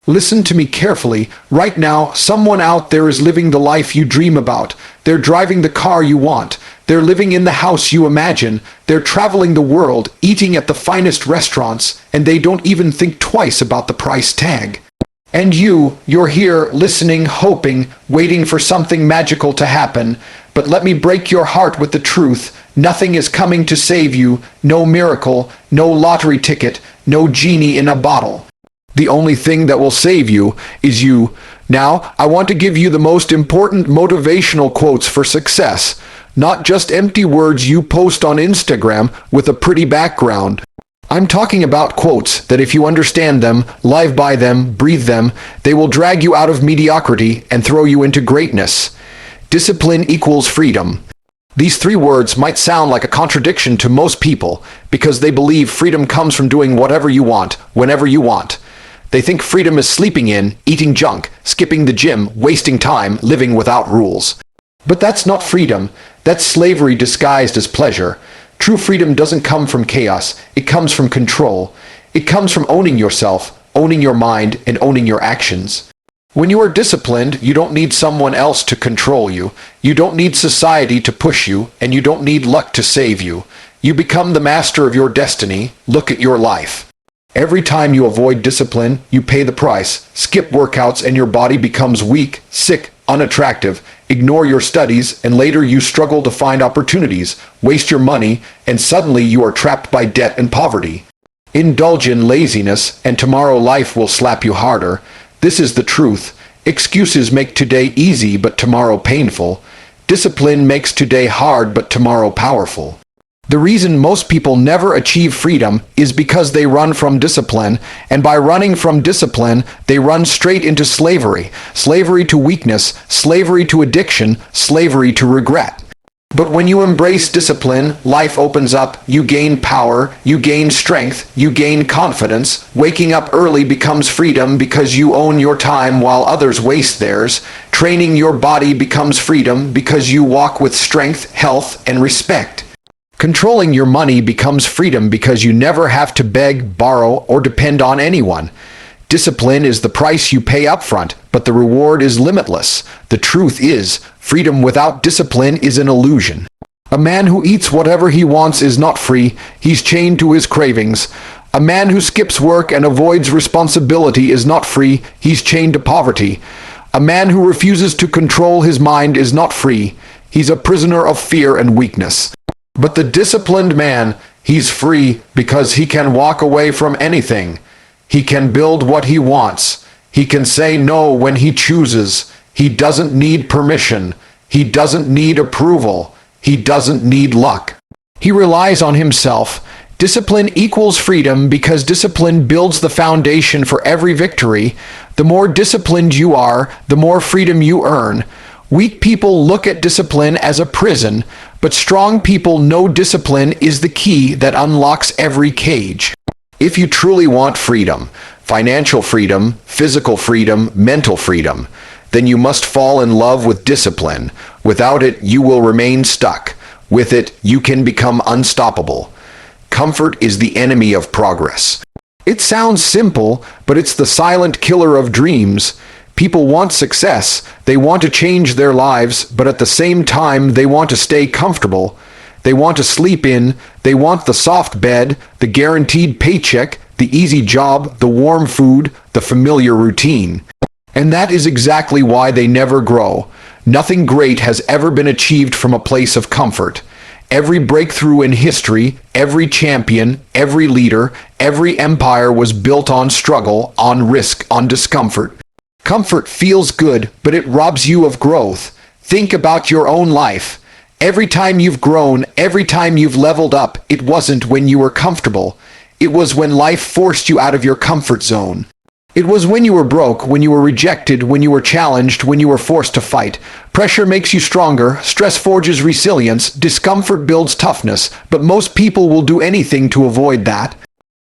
Listen to me carefully. Right now, someone out there is living the life you dream about. They're driving the car you want. They're living in the house you imagine. They're traveling the world, eating at the finest restaurants, and they don't even think twice about the price tag. And you're here, listening, hoping, waiting for something magical to happen. But let me break your heart with the truth. Nothing is coming to save you. No miracle, no lottery ticket, no genie in a bottle. The only thing that will save you is you. Now, I want to give you the most important motivational quotes for success, not just empty words you post on Instagram with a pretty background. I'm talking about quotes that if you understand them, live by them, breathe them, they will drag you out of mediocrity and throw you into greatness. Discipline equals freedom. These three words might sound like a contradiction to most people because they believe freedom comes from doing whatever you want, whenever you want. They think freedom is sleeping in, eating junk, skipping the gym, wasting time, living without rules. But that's not freedom. That's slavery disguised as pleasure. True freedom doesn't come from chaos. It comes from control. It comes from owning yourself, owning your mind, and owning your actions. When you are disciplined, you don't need someone else to control you. You don't need society to push you, and you don't need luck to save you. You become the master of your destiny. Look at your life. Every time you avoid discipline, you pay the price. Skip workouts and your body becomes weak, sick, unattractive. Ignore your studies and later you struggle to find opportunities. Waste your money and suddenly you are trapped by debt and poverty. Indulge in laziness and tomorrow life will slap you harder. This is the truth. Excuses make today easy but tomorrow painful. Discipline makes today hard but tomorrow powerful. The reason most people never achieve freedom is because they run from discipline, and by running from discipline, they run straight into slavery. Slavery to weakness, slavery to addiction, slavery to regret. But when you embrace discipline, life opens up, you gain power, you gain strength, you gain confidence. Waking up early becomes freedom because you own your time while others waste theirs. Training your body becomes freedom because you walk with strength, health, and respect. Controlling your money becomes freedom because you never have to beg, borrow, or depend on anyone. Discipline is the price you pay up front, but the reward is limitless. The truth is, freedom without discipline is an illusion. A man who eats whatever he wants is not free. He's chained to his cravings. A man who skips work and avoids responsibility is not free. He's chained to poverty. A man who refuses to control his mind is not free. He's a prisoner of fear and weakness. But the disciplined man, he's free because he can walk away from anything. He can build what he wants. He can say no when he chooses. He doesn't need permission. He doesn't need approval. He doesn't need luck. He relies on himself. Discipline equals freedom because discipline builds the foundation for every victory. The more disciplined you are, the more freedom you earn. Weak people look at discipline as a prison, but strong people know discipline is the key that unlocks every cage. If you truly want freedom, financial freedom, physical freedom, mental freedom, then you must fall in love with discipline. Without it, you will remain stuck. With it, you can become unstoppable. Comfort is the enemy of progress. It sounds simple, but it's the silent killer of dreams. People want success, they want to change their lives, but at the same time they want to stay comfortable. They want to sleep in, they want the soft bed, the guaranteed paycheck, the easy job, the warm food, the familiar routine. And that is exactly why they never grow. Nothing great has ever been achieved from a place of comfort. Every breakthrough in history, every champion, every leader, every empire was built on struggle, on risk, on discomfort. Comfort feels good, but it robs you of growth. Think about your own life. Every time you've grown, every time you've leveled up, it wasn't when you were comfortable. It was when life forced you out of your comfort zone. It was when you were broke, when you were rejected, when you were challenged, when you were forced to fight. Pressure makes you stronger, stress forges resilience, discomfort builds toughness, but most people will do anything to avoid that.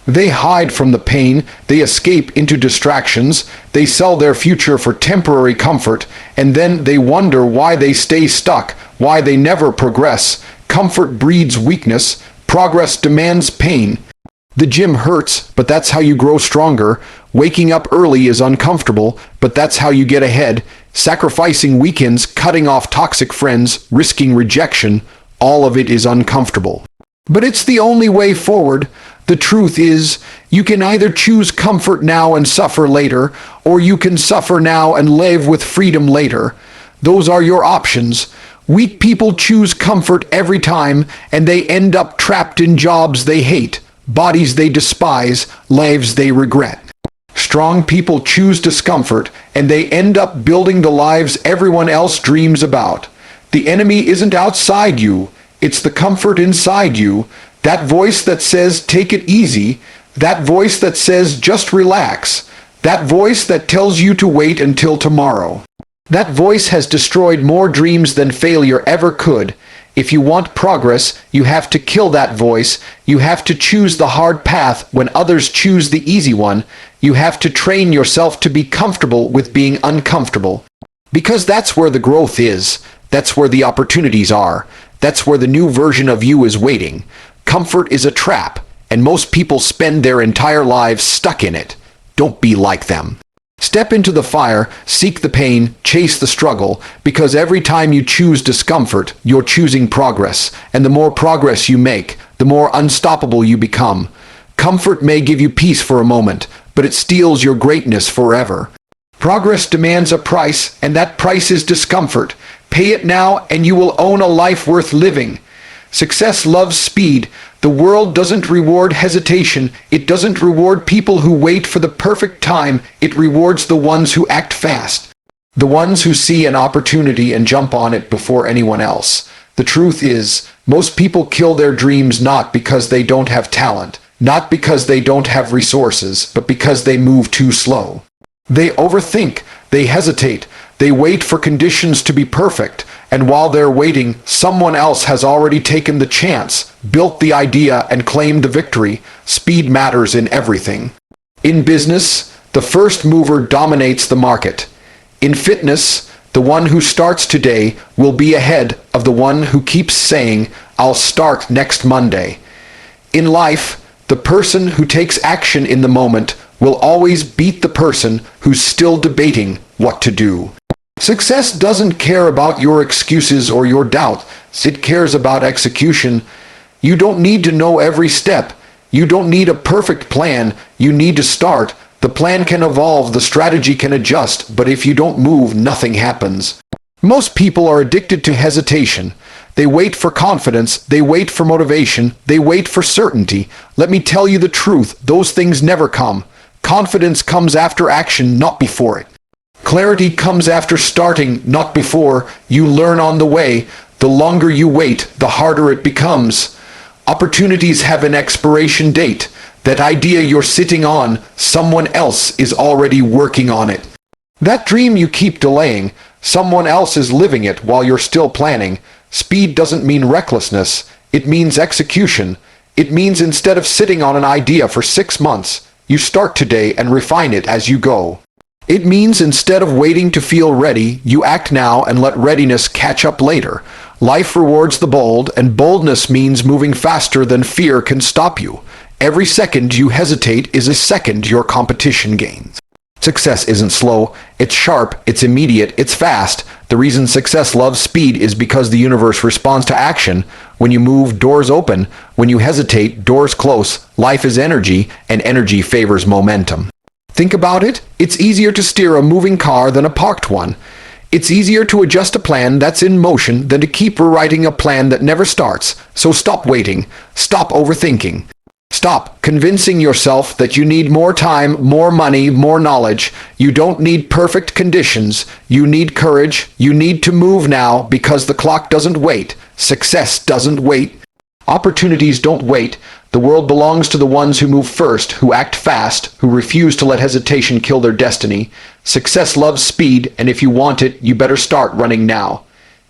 They hide from the pain, they escape into distractions, they sell their future for temporary comfort, and then they wonder why they stay stuck, why they never progress. Comfort breeds weakness, progress demands pain. The gym hurts, but that's how you grow stronger. Waking up early is uncomfortable, but that's how you get ahead. Sacrificing weekends, cutting off toxic friends, risking rejection, all of it is uncomfortable. But it's the only way forward. The truth is, you can either choose comfort now and suffer later, or you can suffer now and live with freedom later. Those are your options. Weak people choose comfort every time, and they end up trapped in jobs they hate, bodies they despise, lives they regret. Strong people choose discomfort, and they end up building the lives everyone else dreams about. The enemy isn't outside you, it's the comfort inside you. That voice that says, take it easy. That voice that says, just relax. That voice that tells you to wait until tomorrow. That voice has destroyed more dreams than failure ever could. If you want progress, you have to kill that voice. You have to choose the hard path when others choose the easy one. You have to train yourself to be comfortable with being uncomfortable. Because that's where the growth is. That's where the opportunities are. That's where the new version of you is waiting. Comfort is a trap, and most people spend their entire lives stuck in it. Don't be like them. Step into the fire, seek the pain, chase the struggle, because every time you choose discomfort, you're choosing progress, and the more progress you make, the more unstoppable you become. Comfort may give you peace for a moment, but it steals your greatness forever. Progress demands a price, and that price is discomfort. Pay it now, and you will own a life worth living. Success loves speed. The world doesn't reward hesitation. It doesn't reward people who wait for the perfect time. It rewards the ones who act fast. The ones who see an opportunity and jump on it before anyone else. The truth is, most people kill their dreams not because they don't have talent, not because they don't have resources, but because they move too slow. They overthink, they hesitate, they wait for conditions to be perfect, and while they're waiting, someone else has already taken the chance, built the idea, and claimed the victory. Speed matters in everything. In business, the first mover dominates the market. In fitness, the one who starts today will be ahead of the one who keeps saying, I'll start next Monday. In life, the person who takes action in the moment will always beat the person who's still debating what to do. Success doesn't care about your excuses or your doubt. It cares about execution. You don't need to know every step. You don't need a perfect plan. You need to start. The plan can evolve, the strategy can adjust, but if you don't move, nothing happens. Most people are addicted to hesitation. They wait for confidence, they wait for motivation, they wait for certainty. Let me tell you the truth, those things never come. Confidence comes after action, not before it. Clarity comes after starting, not before. You learn on the way. The longer you wait, the harder it becomes. Opportunities have an expiration date. That idea you're sitting on, someone else is already working on it. That dream you keep delaying, someone else is living it while you're still planning. Speed doesn't mean recklessness. It means execution. It means instead of sitting on an idea for 6 months, you start today and refine it as you go. It means instead of waiting to feel ready, you act now and let readiness catch up later. Life rewards the bold, and boldness means moving faster than fear can stop you. Every second you hesitate is a second your competition gains. Success isn't slow, it's sharp, it's immediate, it's fast. The reason success loves speed is because the universe responds to action. When you move, doors open. When you hesitate, doors close. Life is energy, and energy favors momentum. Think about it. It's easier to steer a moving car than a parked one. It's easier to adjust a plan that's in motion than to keep rewriting a plan that never starts. So stop waiting. Stop overthinking. Stop convincing yourself that you need more time, more money, more knowledge. You don't need perfect conditions. You need courage. You need to move now because the clock doesn't wait. Success doesn't wait. Opportunities don't wait. The world belongs to the ones who move first, who act fast, who refuse to let hesitation kill their destiny. Success loves speed, and if you want it, you better start running now.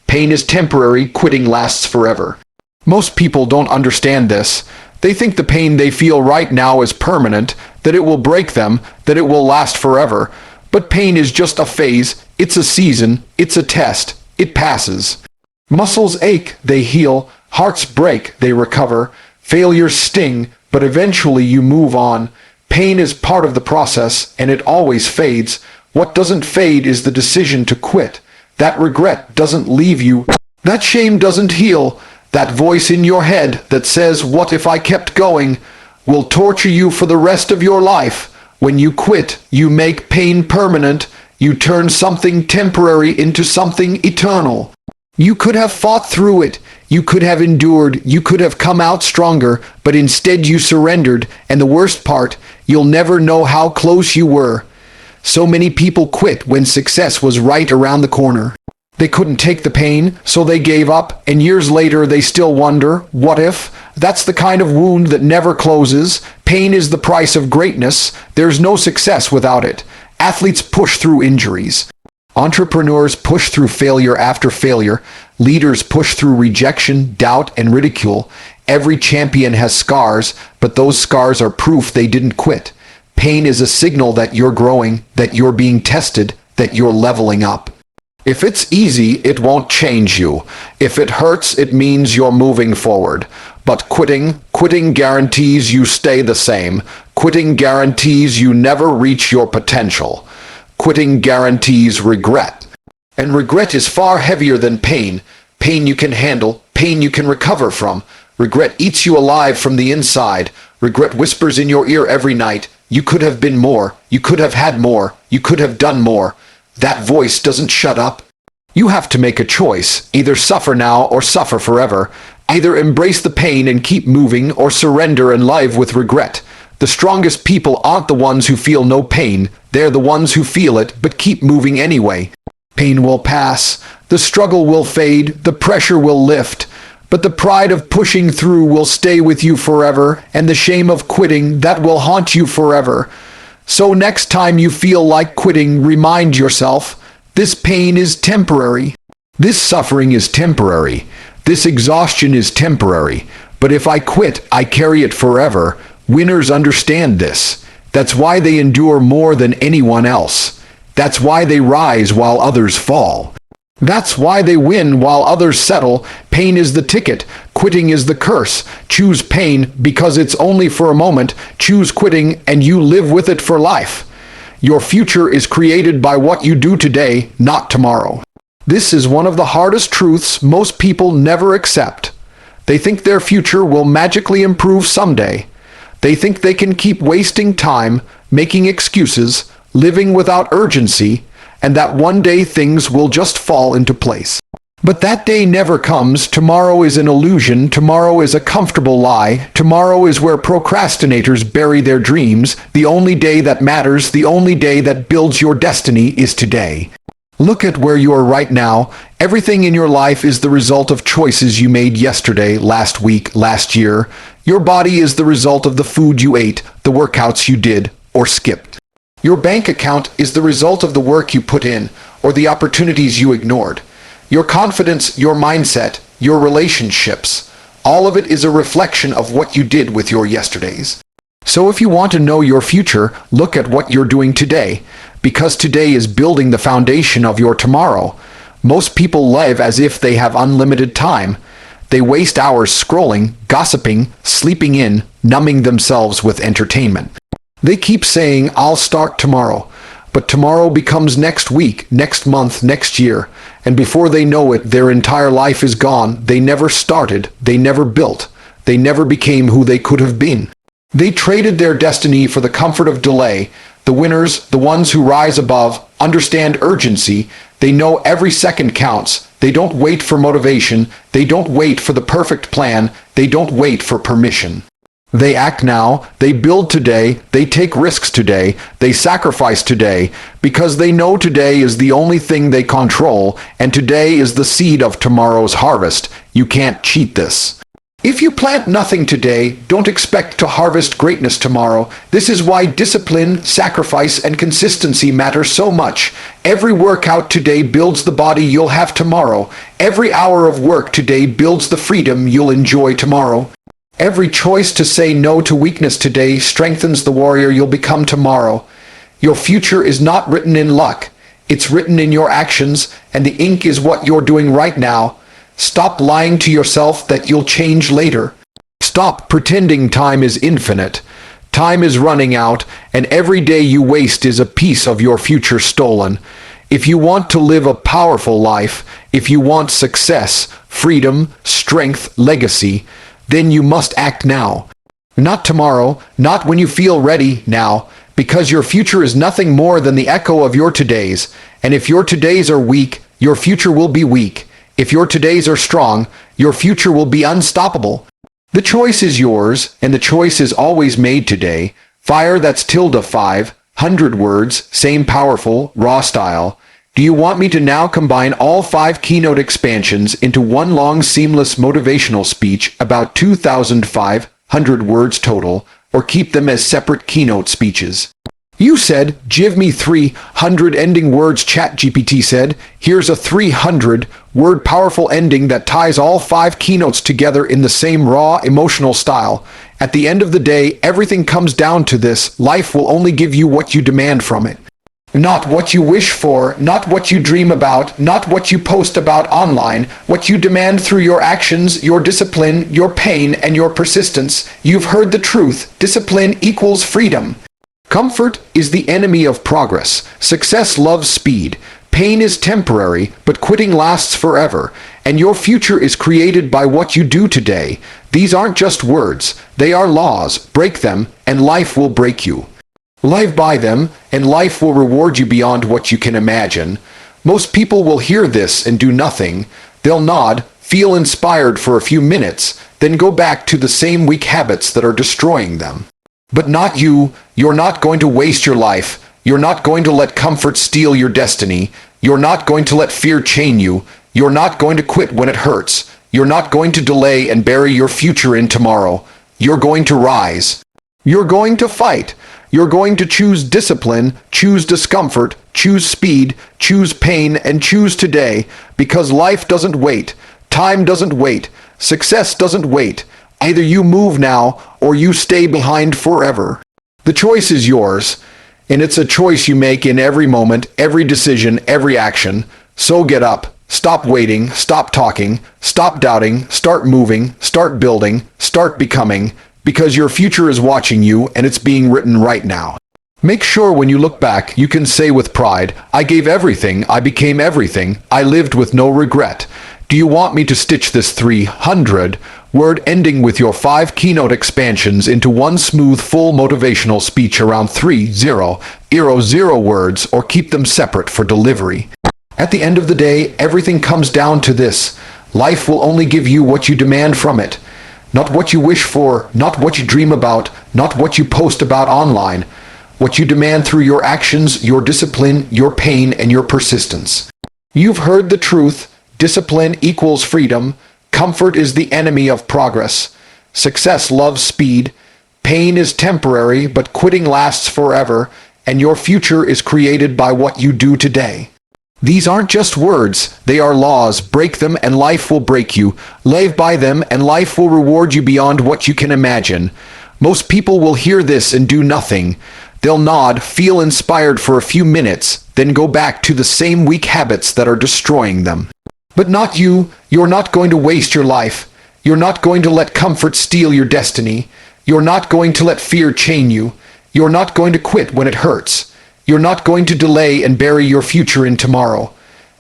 Pain is temporary, quitting lasts forever. Most people don't understand this. They think the pain they feel right now is permanent, that it will break them, that it will last forever. But pain is just a phase, it's a season, it's a test, it passes. Muscles ache, they heal, hearts break, they recover. Failures sting, but eventually you move on. Pain is part of the process, and it always fades. What doesn't fade is the decision to quit. That regret doesn't leave you. That shame doesn't heal. That voice in your head that says, "What if I kept going?" will torture you for the rest of your life. When you quit, you make pain permanent. You turn something temporary into something eternal. You could have fought through it. You could have endured. You could have come out stronger, but instead you surrendered, and the worst part, you'll never know how close you were. So many people quit when success was right around the corner. They couldn't take the pain, so they gave up, and years later they still wonder, what if? That's the kind of wound that never closes. Pain is the price of greatness. There's no success without it. Athletes push through injuries. Entrepreneurs push through failure after failure. Leaders push through rejection, doubt, and ridicule. Every champion has scars, but those scars are proof they didn't quit. Pain is a signal that you're growing, that you're being tested, that you're leveling up. If it's easy, it won't change you. If it hurts, it means you're moving forward. But quitting guarantees you stay the same. Quitting guarantees you never reach your potential. Quitting guarantees regret. And regret is far heavier than pain. Pain you can handle, pain you can recover from. Regret eats you alive from the inside. Regret whispers in your ear every night, "You could have been more, you could have had more, you could have done more." That voice doesn't shut up. You have to make a choice, either suffer now or suffer forever. Either embrace the pain and keep moving, or surrender and live with regret. The strongest people aren't the ones who feel no pain, they're the ones who feel it but keep moving anyway. Pain will pass, the struggle will fade, the pressure will lift, but the pride of pushing through will stay with you forever, and the shame of quitting, that will haunt you forever. So next time you feel like quitting, remind yourself, this pain is temporary. This suffering is temporary. This exhaustion is temporary. But if I quit, I carry it forever. Winners understand this. That's why they endure more than anyone else. That's why they rise while others fall. That's why they win while others settle. Pain is the ticket. Quitting is the curse. Choose pain because it's only for a moment. Choose quitting and you live with it for life. Your future is created by what you do today, not tomorrow. This is one of the hardest truths most people never accept. They think their future will magically improve someday. They think they can keep wasting time, making excuses, living without urgency, and that one day things will just fall into place. But that day never comes. Tomorrow is an illusion. Tomorrow is a comfortable lie. Tomorrow is where procrastinators bury their dreams. The only day that matters, the only day that builds your destiny is today. Look at where you are right now. Everything in your life is the result of choices you made yesterday, last week, last year. Your body is the result of the food you ate, the workouts you did or skipped. Your bank account is the result of the work you put in or the opportunities you ignored. Your confidence, your mindset, your relationships, all of it is a reflection of what you did with your yesterdays. So if you want to know your future, look at what you're doing today, because today is building the foundation of your tomorrow. Most people live as if they have unlimited time. They waste hours scrolling, gossiping, sleeping in, numbing themselves with entertainment. They keep saying, "I'll start tomorrow." But tomorrow becomes next week, next month, next year, and before they know it, their entire life is gone. They never started, they never built, they never became who they could have been. They traded their destiny for the comfort of delay. The winners, the ones who rise above, understand urgency. They know every second counts. They don't wait for motivation. They don't wait for the perfect plan. They don't wait for permission. They act now, they build today, they take risks today, they sacrifice today, because they know today is the only thing they control, and today is the seed of tomorrow's harvest. You can't cheat this. If you plant nothing today, don't expect to harvest greatness tomorrow. This is why discipline, sacrifice, and consistency matter so much. Every workout today builds the body you'll have tomorrow. Every hour of work today builds the freedom you'll enjoy tomorrow. Every choice to say no to weakness today strengthens the warrior you'll become tomorrow. Your future is not written in luck. It's written in your actions, and the ink is what you're doing right now. Stop lying to yourself that you'll change later. Stop pretending time is infinite. Time is running out, and every day you waste is a piece of your future stolen. If you want to live a powerful life, if you want success, freedom, strength, legacy, then you must act now. Not tomorrow, not when you feel ready, now, because your future is nothing more than the echo of your todays, and if your todays are weak, your future will be weak. If your todays are strong, your future will be unstoppable. The choice is yours, and the choice is always made today. Fire that's tilde 500 words, same powerful, raw style. Do you want me to now combine all 5 keynote expansions into one long seamless motivational speech about 2,500 words total, or keep them as separate keynote speeches? You said, give me 300 ending words, ChatGPT said. Here's a 300-word powerful ending that ties all 5 keynotes together in the same raw, emotional style. At the end of the day, everything comes down to this: life will only give you what you demand from it. Not what you wish for, not what you dream about, not what you post about online, what you demand through your actions, your discipline, your pain, and your persistence. You've heard the truth. Discipline equals freedom. Comfort is the enemy of progress. Success loves speed. Pain is temporary, but quitting lasts forever. And your future is created by what you do today. These aren't just words. They are laws. Break them, and life will break you. Live by them, and life will reward you beyond what you can imagine. Most people will hear this and do nothing. They'll nod, feel inspired for a few minutes, then go back to the same weak habits that are destroying them. But not you. You're not going to waste your life. You're not going to let comfort steal your destiny. You're not going to let fear chain you. You're not going to quit when it hurts. You're not going to delay and bury your future in tomorrow. You're going to rise. You're going to fight. You're going to choose discipline, choose discomfort, choose speed, choose pain, and choose today, because life doesn't wait. Time doesn't wait. Success doesn't wait. Either you move now, or you stay behind forever. The choice is yours, and it's a choice you make in every moment, every decision, every action. So get up, stop waiting, stop talking, stop doubting, start moving, start building, start becoming, because your future is watching you, and it's being written right now. Make sure when you look back, you can say with pride, I gave everything, I became everything, I lived with no regret. Do you want me to stitch this 300-word ending with your 5 keynote expansions into one smooth, full motivational speech around 300 words, or keep them separate for delivery? At the end of the day, everything comes down to this: life will only give you what you demand from it. Not what you wish for, not what you dream about, not what you post about online. What you demand through your actions, your discipline, your pain, and your persistence. You've heard the truth. Discipline equals freedom. Comfort is the enemy of progress. Success loves speed. Pain is temporary, but quitting lasts forever, and your future is created by what you do today. These aren't just words, they are laws. Break them and life will break you. Live by them and life will reward you beyond what you can imagine. Most people will hear this and do nothing. They'll nod, feel inspired for a few minutes, then go back to the same weak habits that are destroying them. But not you. You're not going to waste your life. You're not going to let comfort steal your destiny. You're not going to let fear chain you. You're not going to quit when it hurts. You're not going to delay and bury your future in tomorrow.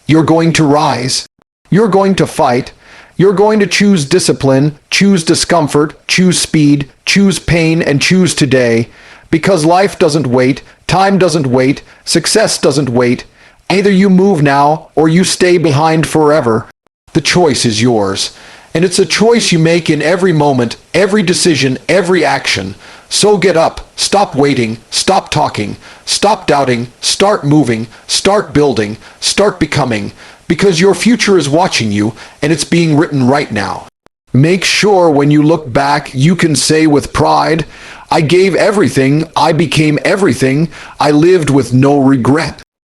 You're going to rise. You're going to fight. You're going to choose discipline, choose discomfort, choose speed, choose pain, and choose today. Because life doesn't wait, time doesn't wait, success doesn't wait. Either you move now, or you stay behind forever. The choice is yours. And it's a choice you make in every moment, every decision, every action. So get up, stop waiting, stop talking, stop doubting, start moving, start building, start becoming, because your future is watching you, and it's being written right now. Make sure when you look back, you can say with pride, I gave everything, I became everything, I lived with no regret.